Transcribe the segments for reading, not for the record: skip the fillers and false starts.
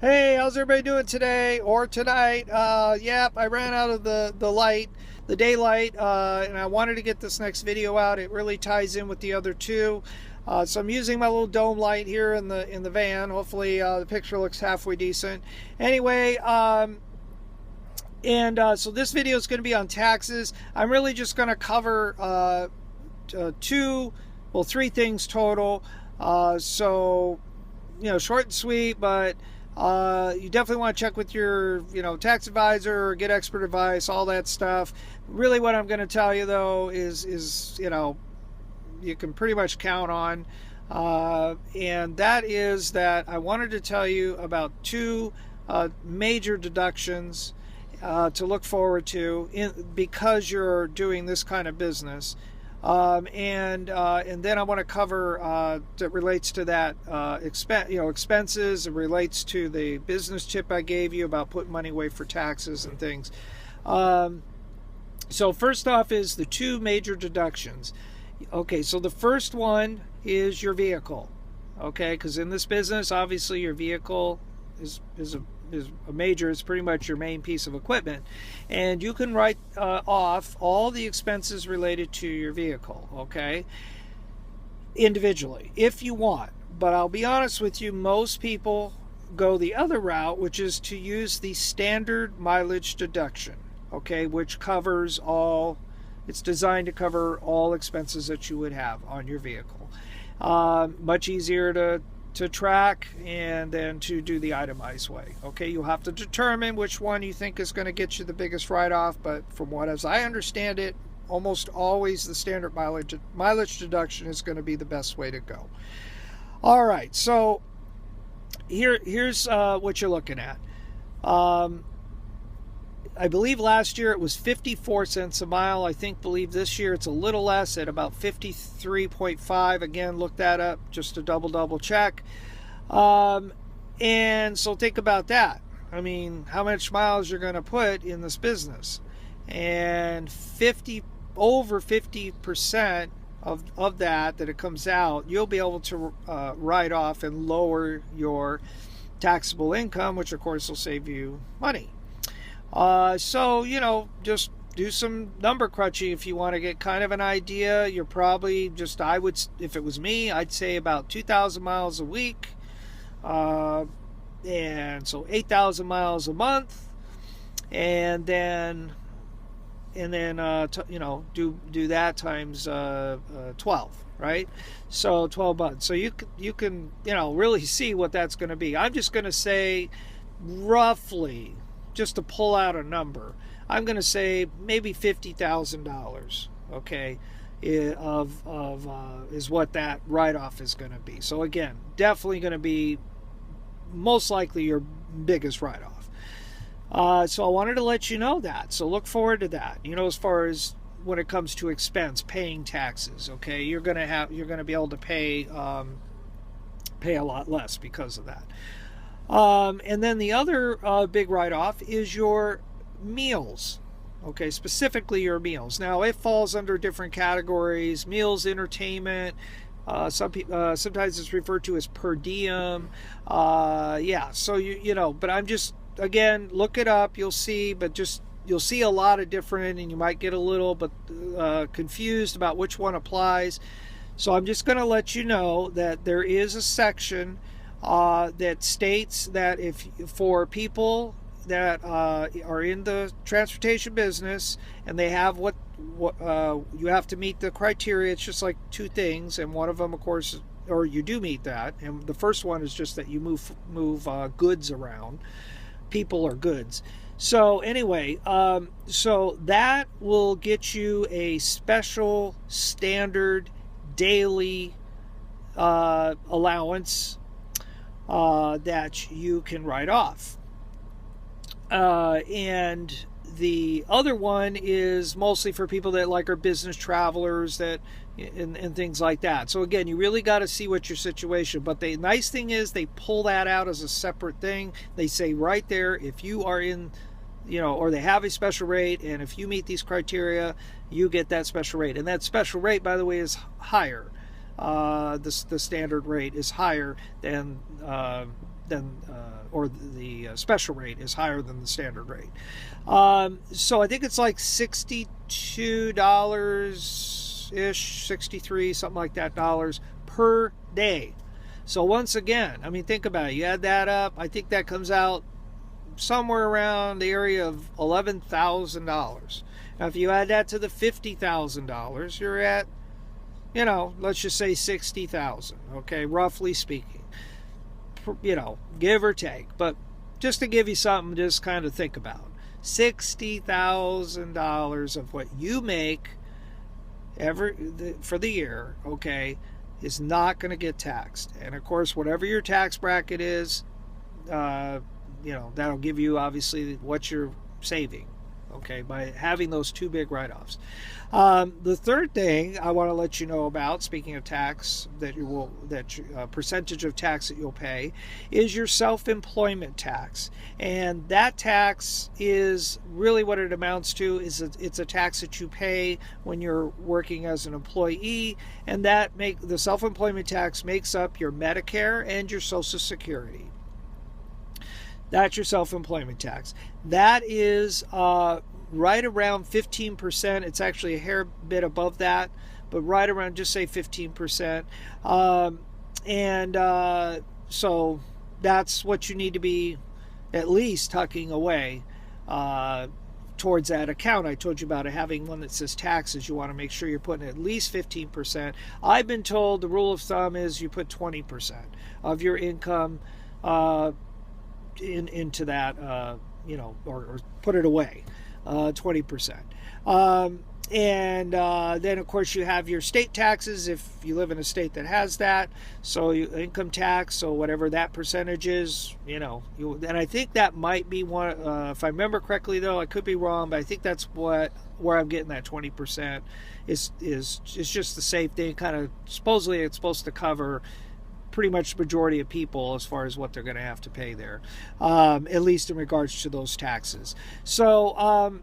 Hey, how's everybody doing today or tonight? Yep, I ran out of the daylight, and I wanted to get this next video out. It really ties in with the other two. So I'm using my little dome light here in the van. Hopefully, the picture looks halfway decent. Anyway, so this video is going to be on taxes. I'm really just going to cover three things total. Short and sweet, but you definitely want to check with your, tax advisor or get expert advice, all that stuff. Really, what I'm going to tell you though is you can pretty much count on, and that is that I wanted to tell you about two major deductions to look forward to because you're doing this kind of business. And then I want to cover that relates to that expenses. It relates to the business tip I gave you about putting money away for taxes and things. So first off is the two major deductions. Okay, so the first one is your vehicle. Okay, because in this business, obviously your vehicle is a major. It's pretty much your main piece of equipment, and you can write off all the expenses related to your vehicle, okay, individually if you want. But I'll be honest with you, most people go the other route, which is to use the standard mileage deduction, okay, which covers all. It's designed to cover all expenses that you would have on your vehicle. Much easier to track and then to do the itemized way. Okay, you'll have to determine which one you think is going to get you the biggest write-off, but from what as I understand it, almost always the standard mileage deduction is going to be the best way to go. All right, so here's what you're looking at. I believe last year it was 54 cents a mile. Believe this year it's a little less at about 53.5. Again, look that up just to double check. And so think about that. I mean, how much miles you're going to put in this business, and over 50% of that it comes out, you'll be able to write off and lower your taxable income, which of course will save you money. Just do some number crunching if you want to get kind of an idea. You're probably if it was me, I'd say about 2,000 miles a week. And so 8,000 miles a month. And then do that times 12, right? So 12 months. So you can really see what that's going to be. I'm just going to say roughly, just to pull out a number, I'm going to say maybe $50,000. Okay, is what that write-off is going to be. So again, definitely going to be most likely your biggest write-off. So I wanted to let you know that. So look forward to that. As far as when it comes to paying taxes. Okay, you're going to be able to pay a lot less because of that. And then the other big write-off is your meals. Okay, specifically your meals. Now it falls under different categories: meals, entertainment. Sometimes it's referred to as per diem. So but I'm just, again, look it up. You'll see, but you'll see a lot of different, and you might get a little but confused about which one applies. So I'm just going to let you know that there is a section that states that for people that are in the transportation business and they have what you have to meet the criteria. It's just like two things, and one of them, of course, or you do meet that, and the first one is just that you move goods around, people or goods. So anyway, so that will get you a special standard daily allowance that you can write off. And the other one is mostly for people that are business travelers and things like that. So again, you really got to see what your situation. But the nice thing is they pull that out as a separate thing. They say right there, if you are in, or they have a special rate, and if you meet these criteria, you get that special rate. And that special rate, by the way, is higher. The standard rate is higher than or the special rate is higher than the standard rate. So I think it's like $62-ish, 63, something like that, dollars per day. So once again, I mean, think about it. You add that up, I think that comes out somewhere around the area of $11,000. Now, if you add that to the $50,000, you're at, let's just say 60,000, okay, roughly speaking, give or take. But just to give you something to just kind of think about, $60,000 of what you make for the year, okay, is not going to get taxed. And of course, whatever your tax bracket is, that'll give you obviously what you're saving, okay, by having those two big write-offs. The third thing I want to let you know about, speaking of tax, percentage of tax that you'll pay, is your self-employment tax. And that tax is really what it amounts to. It's a tax that you pay when you're working as an employee, and the self-employment tax makes up your Medicare and your Social Security. That's your self-employment tax. That is right around 15%. It's actually a hair bit above that, but right around, just say 15%. So that's what you need to be at least tucking away towards that account I told you about, having one that says taxes. You want to make sure you're putting at least 15%. I've been told the rule of thumb is you put 20% of your income into that, or put it away, 20%. Then of course you have your state taxes if you live in a state that has that. So income tax, so whatever that percentage is, and I think that might be one. If I remember correctly, though, I could be wrong, but I think that's where I'm getting that 20% is just the safe thing. Kind of supposedly it's supposed to cover pretty much the majority of people as far as what they're going to have to pay there, at least in regards to those taxes. So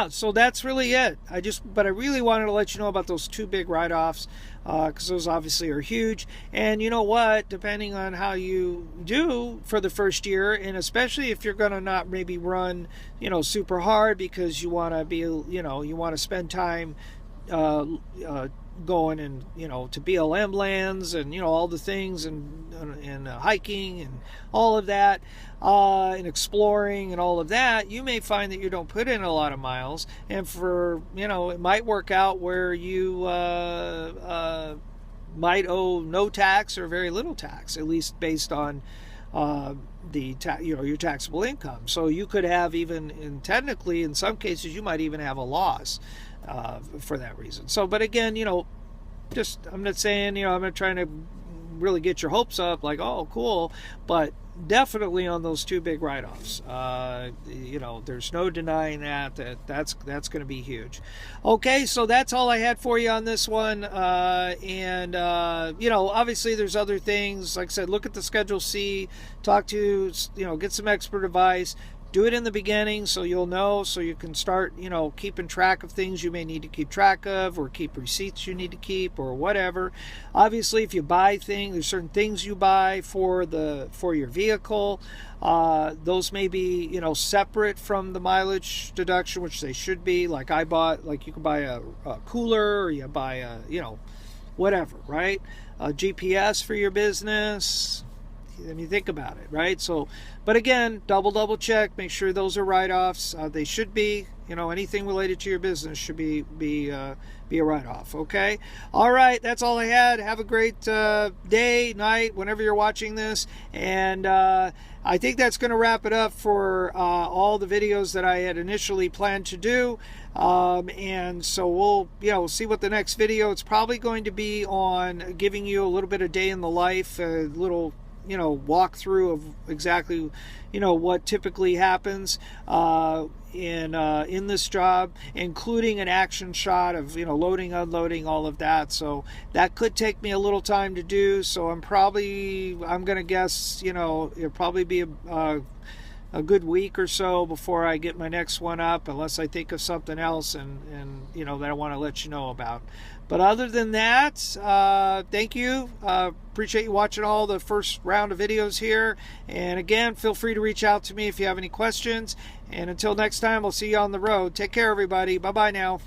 so that's really it. But I really wanted to let you know about those two big write-offs, because those obviously are huge. And you know what, depending on how you do for the first year, and especially if you're going to not maybe run super hard because you want to be you want to spend time going and to BLM lands and all the things and hiking and all of that, and exploring and all of that, you may find that you don't put in a lot of miles, and for it might work out where you might owe no tax or very little tax, at least based on your taxable income. So you could have technically in some cases you might even have a loss for that reason. So, but again, I'm not saying, I'm not trying to really get your hopes up like, oh, cool, but definitely on those two big write-offs, there's no denying that's going to be huge. Okay, so that's all I had for you on this one. Obviously there's other things. Like I said, look at the Schedule C, talk to, get some expert advice. Do it in the beginning so you'll know, so you can start, keeping track of things you may need to keep track of, or keep receipts you need to keep, or whatever. Obviously, if you buy things, there's certain things you buy for your vehicle. Those may be, separate from the mileage deduction, which they should be. Like you can buy a cooler, or you buy a, whatever, right? A GPS for your business. I mean, think about it, right? So, but again, double check, make sure those are write-offs. They should be, anything related to your business should be a write-off. Okay. All right. That's all I had. Have a great day, night, whenever you're watching this. And I think that's going to wrap it up for all the videos that I had initially planned to do. And so we'll see what the next video. It's probably going to be on giving you a little bit of day in the life, a little walkthrough of exactly what typically happens in this job, including an action shot of loading, unloading, all of that. So that could take me a little time to do, so I'm gonna guess it'll probably be a good week or so before I get my next one up, unless I think of something else and that I want to let you know about. But other than that, thank you. Appreciate you watching all the first round of videos here. And again, feel free to reach out to me if you have any questions. And until next time, we'll see you on the road. Take care, everybody. Bye-bye now.